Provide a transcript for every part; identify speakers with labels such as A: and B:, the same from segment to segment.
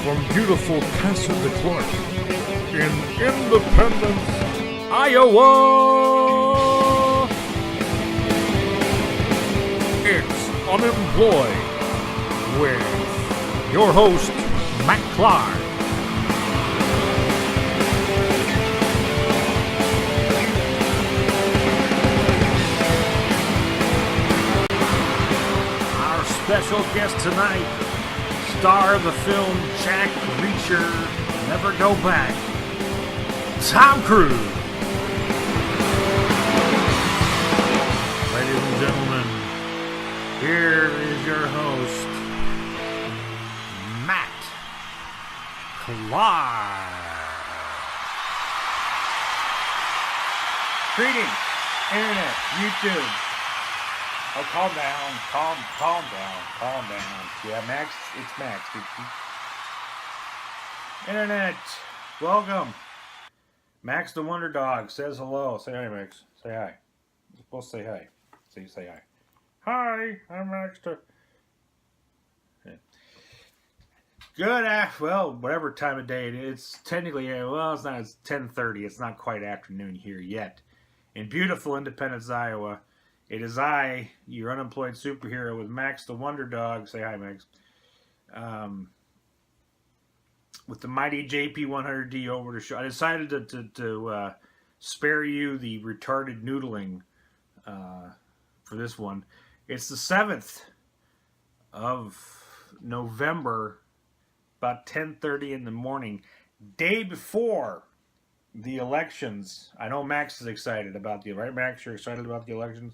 A: from beautiful Casa de Clark in Independence, Iowa. It's Unemployed with your host, Matt Clark. Our special guest tonight, star of the film Jack Reacher, Never Go Back, Tom Cruise. Ladies and gentlemen, here is your host, Matt Clark.
B: Greetings, Internet, YouTube. Oh, calm down. Yeah, Max, it's Max. Internet, welcome. Max the Wonder Dog says hello. Say hi, Max. Say hi. You're supposed to say hi. So you say hi. Hi, I'm Max the... Yeah. Good, well, whatever time of day it is. It's technically, well, it's not, it's 10:30. It's not quite afternoon here yet. In beautiful Independence, Iowa. It is I, your unemployed superhero, with Max the Wonder Dog. Say hi, Max. With the mighty JP100D over the show. I decided to spare you the retarded noodling for this one. It's the 7th of November, about 10:30 in the morning, day before the elections. I know Max is excited about the, right, Max? You're excited about the elections?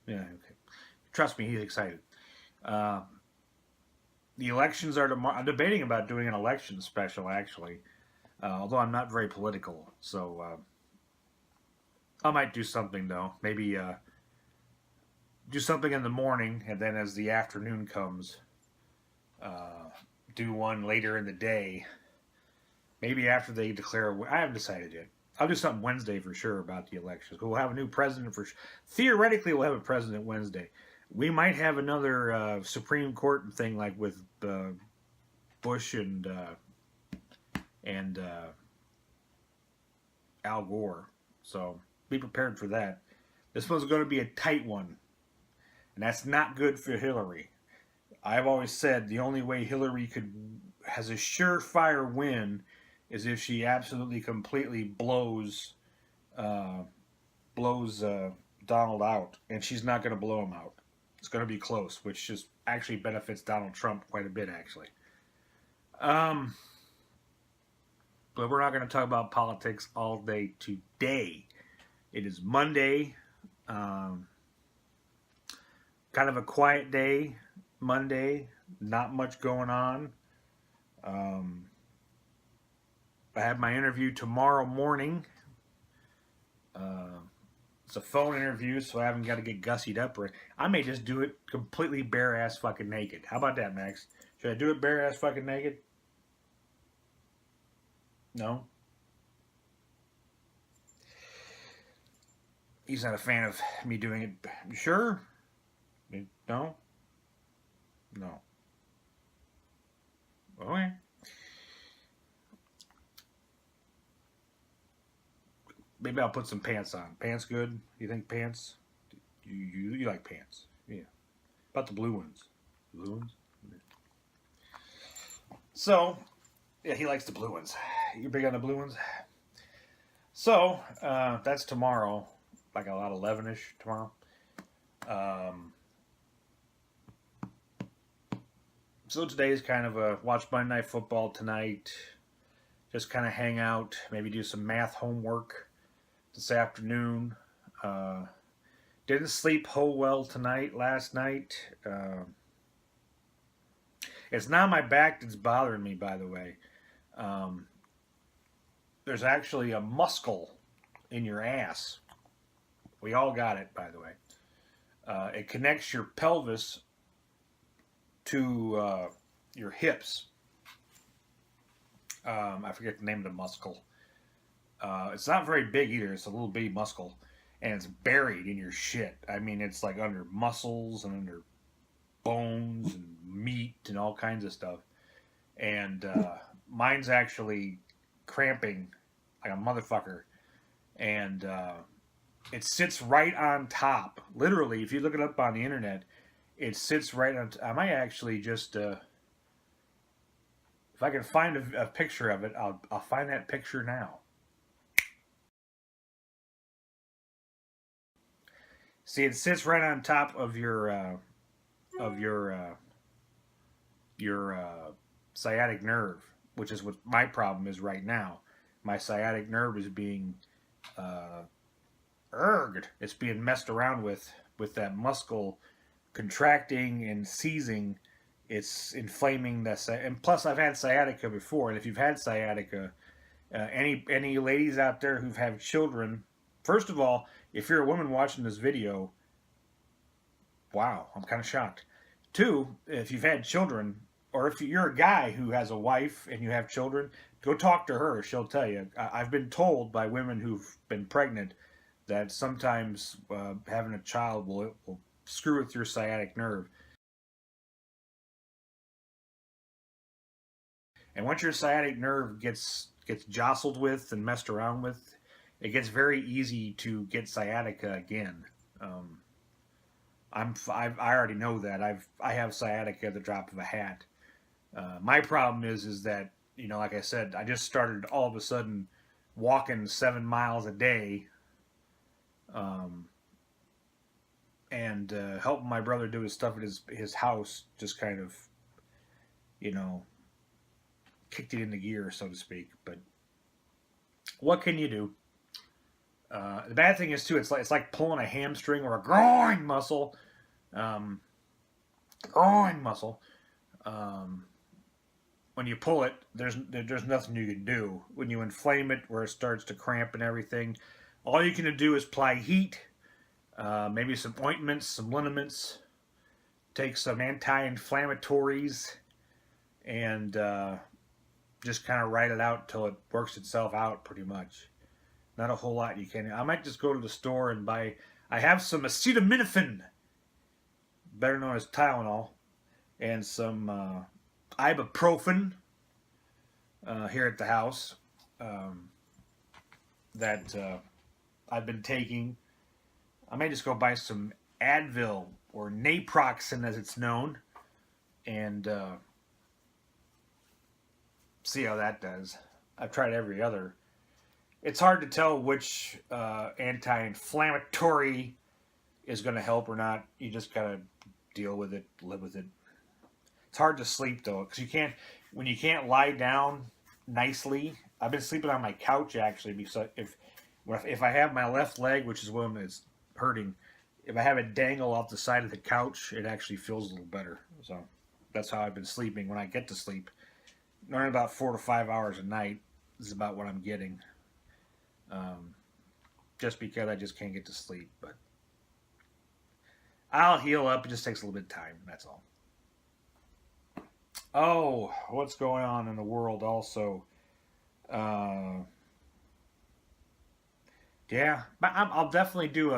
B: Yeah, okay. Trust me, he's excited. The elections are tomorrow. I'm debating about doing an election special, actually. Although I'm not very political. So, I might do something, though. Maybe do something in the morning, and then as the afternoon comes, do one later in the day. Maybe after they declare... I haven't decided yet. I'll do something Wednesday for sure about the elections. We'll have a new president for... Theoretically, we'll have a president Wednesday. We might have another Supreme Court thing like with Bush and Al Gore. So be prepared for that. This one's going to be a tight one. And that's not good for Hillary. I've always said the only way Hillary has a surefire win is if she absolutely completely blows Donald out, and she's not going to blow him out. It's going to be close, which just actually benefits Donald Trump quite a bit, actually. But we're not going to talk about politics all day today. It is Monday, kind of a quiet day. Monday, not much going on. I have my interview tomorrow morning. It's a phone interview, so I haven't got to get gussied up. I may just do it completely bare-ass fucking naked. How about that, Max? Should I do it bare-ass fucking naked? No? He's not a fan of me doing it. You sure? No? No. Okay. Maybe I'll put some pants on. Pants good? You think pants? You like pants? Yeah. About the blue ones. Blue ones? So, yeah, he likes the blue ones. You big on the blue ones? So, that's tomorrow. Like about 11-ish tomorrow. So today is kind of a watch Monday Night Football tonight. Just kind of hang out. Maybe do some math homework this afternoon. Didn't sleep whole well last night. It's not my back that's bothering me, by the way. There's actually a muscle in your ass. We all got it, by the way. It connects your pelvis to your hips. I forget the name of the muscle. It's not very big either. It's a little bitty muscle. And it's buried in your shit. I mean, it's like under muscles and under bones and meat and all kinds of stuff. And mine's actually cramping like a motherfucker. And it sits right on top. Literally, if you look it up on the internet, it sits right on. I might actually just, if I can find a picture of it, I'll find that picture now. See, it sits right on top of your sciatic nerve, which is what my problem is right now. My sciatic nerve is being erged. It's being messed around with that muscle contracting and seizing. It's inflaming and plus I've had sciatica before. And if you've had sciatica, any ladies out there who've had children, first of all, if you're a woman watching this video, wow, I'm kind of shocked. Two, if you've had children, or if you're a guy who has a wife and you have children, go talk to her. She'll tell you. I've been told by women who've been pregnant that sometimes having a child will screw with your sciatic nerve. And once your sciatic nerve gets jostled with and messed around with, it gets very easy to get sciatica again. I already know that. I have sciatica at the drop of a hat. My problem is that, you know, like I said, I just started all of a sudden walking 7 miles a day, and helping my brother do his stuff at his house. Just kind of, you know, kicked it into gear, so to speak. But what can you do? The bad thing is too, it's like pulling a hamstring or a groin muscle. Groin muscle. When you pull it, there's nothing you can do. When you inflame it, where it starts to cramp and everything, all you can do is apply heat, maybe some ointments, some liniments, take some anti-inflammatories, and just kind of ride it out until it works itself out, pretty much. Not a whole lot you can. I might just go to the store and buy. I have some acetaminophen, better known as Tylenol, and some ibuprofen here at the house that I've been taking. I may just go buy some Advil, or naproxen as it's known, and see how that does. I've tried every other. It's hard to tell which anti-inflammatory is going to help or not. You just gotta deal with it, live with it. It's hard to sleep though, because when you can't lie down nicely. I've been sleeping on my couch actually, because if I have my left leg, which is one that's hurting, if I have it dangle off the side of the couch, it actually feels a little better. So that's how I've been sleeping when I get to sleep. Normally about 4 to 5 hours a night is about what I'm getting. Just because I just can't get to sleep, but I'll heal up. It just takes a little bit of time. That's all. Oh, what's going on in the world also? Yeah, but I'll definitely do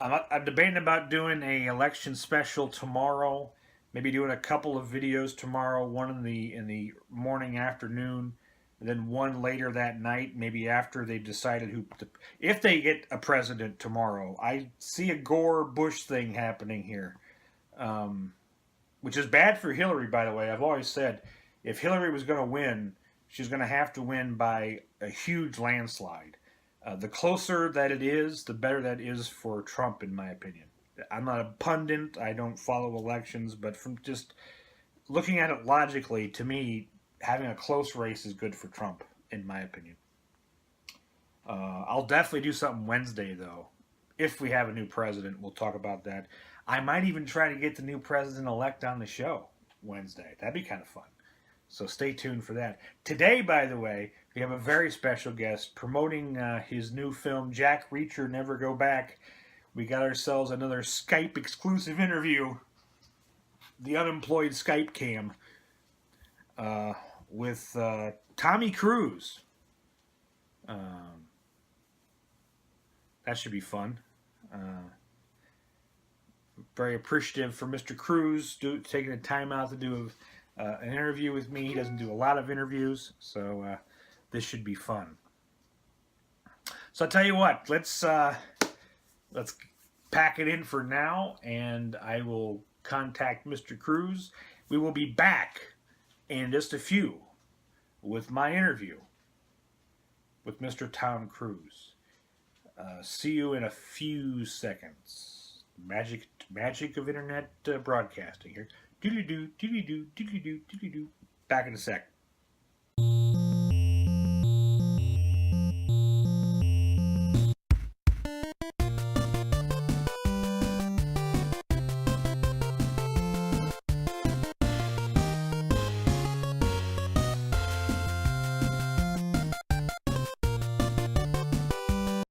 B: I'm debating about doing a election special tomorrow. Maybe doing a couple of videos tomorrow. One in the morning, afternoon, and then one later that night. Maybe after they've decided if they get a president tomorrow. I see a Gore-Bush thing happening here. Which is bad for Hillary, by the way. I've always said, if Hillary was going to win, she's going to have to win by a huge landslide. The closer that it is, the better that is for Trump, in my opinion. I'm not a pundit. I don't follow elections, but from just looking at it logically, to me, having a close race is good for Trump, in my opinion. I'll definitely do something Wednesday, though. If we have a new president, we'll talk about that. I might even try to get the new president-elect on the show Wednesday. That'd be kind of fun. So stay tuned for that. Today, by the way, we have a very special guest promoting his new film, Jack Reacher, Never Go Back. We got ourselves another Skype exclusive interview, the Unemployed Skype cam, with Tommy Cruise. That should be fun. very appreciative for Mr. Cruz taking the time out to do an interview with me. He doesn't do a lot of interviews, so this should be fun. So I'll tell you what, let's pack it in for now, and I will contact Mr. Cruz. We will be back in just a few with my interview with Mr. Tom Cruise. See you in a few seconds. Magic of internet broadcasting here. Doodly-doo, doodly-doo, doodly-doo, doodly-doo. Back in a sec.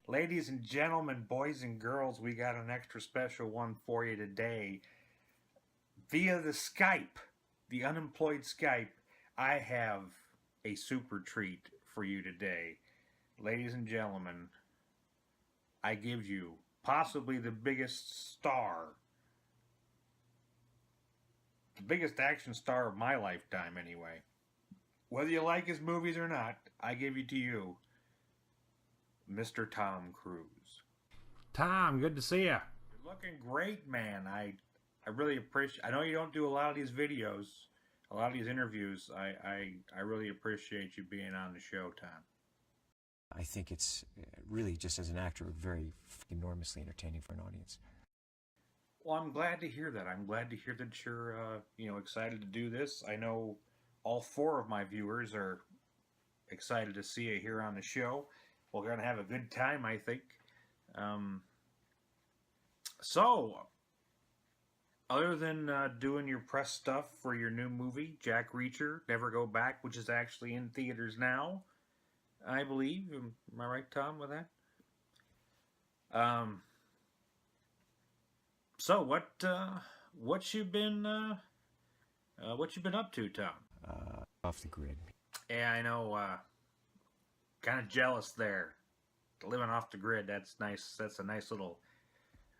B: Ladies and gentlemen, boys and girls, we got an extra special one for you today. Via the Skype, the Unemployed Skype, I have a super treat for you today. Ladies and gentlemen, I give you possibly the biggest star, the biggest action star of my lifetime anyway. Whether you like his movies or not, I give it to you, Mr. Tom Cruise.
A: Tom, good to see you.
B: You're looking great, man. I really appreciate. I know you don't do a lot of these videos, a lot of these interviews. I really appreciate you being on the show, Tom.
C: I think it's really, just as an actor, very enormously entertaining for an audience.
B: Well, I'm glad to hear that. I'm glad to hear that you're excited to do this. I know all 4 of my viewers are excited to see you here on the show. We're going to have a good time, I think. So, other than doing your press stuff for your new movie, Jack Reacher, Never Go Back, which is actually in theaters now, I believe. Am I right, Tom, with that? So what you been up to, Tom?
C: Off the grid.
B: Yeah, I know. Kind of jealous there. Living off the grid. That's nice. That's a nice little.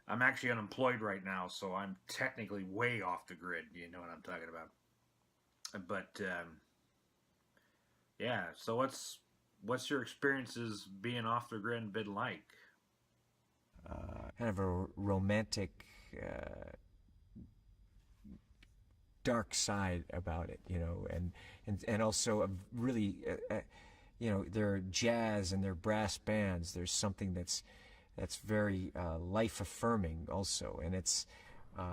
B: I'm actually unemployed right now, so I'm technically way off the grid. You know what I'm talking about. But yeah. So what's your experiences being off the grid been like?
C: Kind of a romantic, dark side about it, and also a really, there are jazz and there are brass bands. There's something that's very life affirming also, and it's.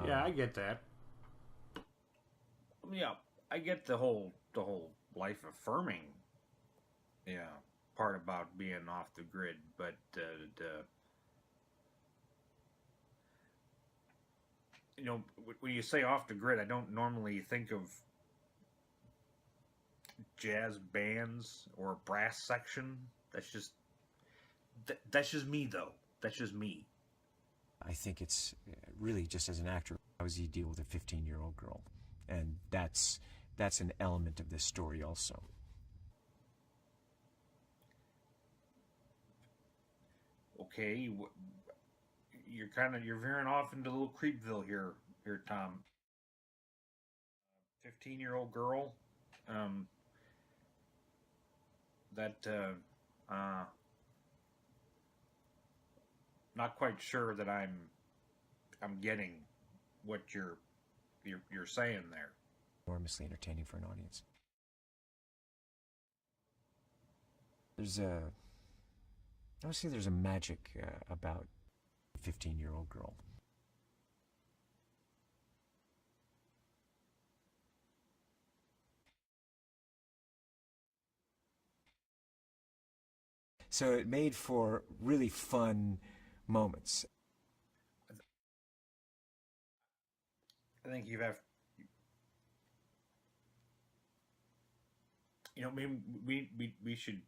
B: Yeah, I get that. Yeah, I get the whole life affirming, part about being off the grid, but when you say off the grid, I don't normally think of jazz bands or a brass section. That's just me, though. That's just me.
C: I think it's really, just as an actor, how does he deal with a 15-year-old girl? And that's an element of this story also.
B: Okay, you're veering off into little Creepville here, Tom. 15-year-old girl. Not quite sure that I'm getting what you're saying there.
C: Enormously entertaining for an audience. There's a magic about a 15-year-old girl. So it made for really fun moments.
B: I think you have. Maybe we should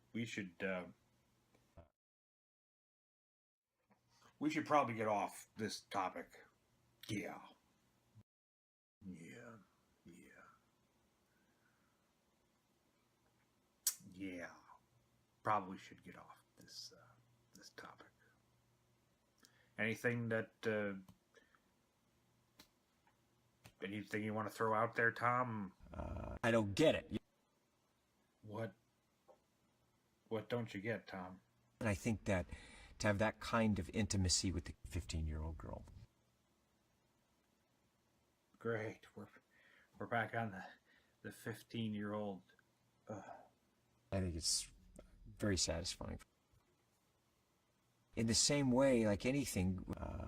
B: probably get off this topic. Yeah. Probably should get off this topic. Anything that anything you want to throw out there, Tom?
C: I don't get it.
B: What? What don't you get, Tom?
C: And I think that to have that kind of intimacy with the 15-year-old girl.
B: Great. We're back on the 15-year-old.
C: I think it's very satisfying. In the same way, like anything,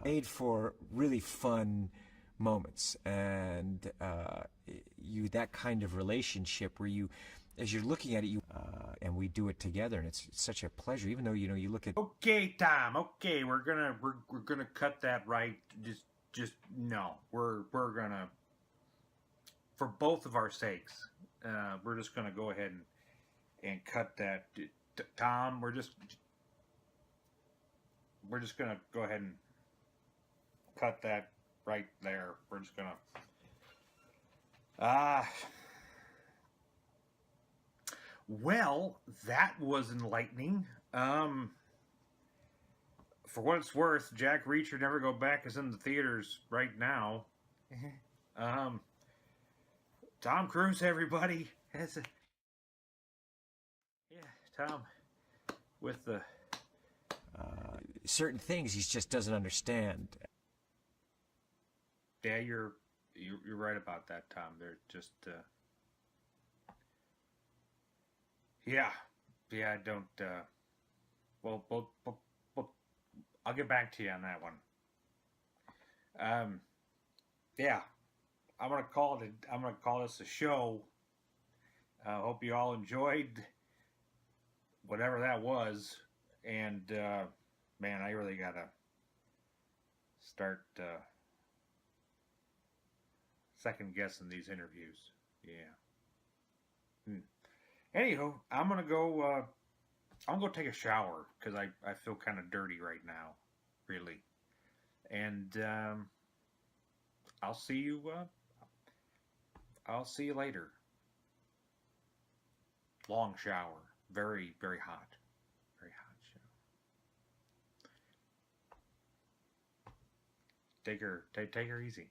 C: made for really fun moments, and that kind of relationship where you, as you're looking at it, and we do it together, and it's such a pleasure. Even though you look at.
B: Okay, Tom. Okay, we're gonna cut that right. Just no. We're gonna, for both of our sakes, we're just gonna go ahead and cut that. Tom, we're just gonna go ahead and cut that right there. We're just gonna. Well, that was enlightening. For what it's worth, Jack Reacher Never Go Back is in the theaters right now. Tom Cruise, everybody. Tom, with the
C: certain things he just doesn't understand.
B: Yeah, you're right about that, Tom. They're just I don't well, I'll get back to you on that one. Yeah, I'm gonna call this a show. Hope you all enjoyed whatever that was, and man, I really gotta start second guessing these interviews. Yeah. Anywho, I'm gonna go take a shower because I feel kind of dirty right now, really. And I'll see you later. Long shower, very very hot, shower. Take her easy.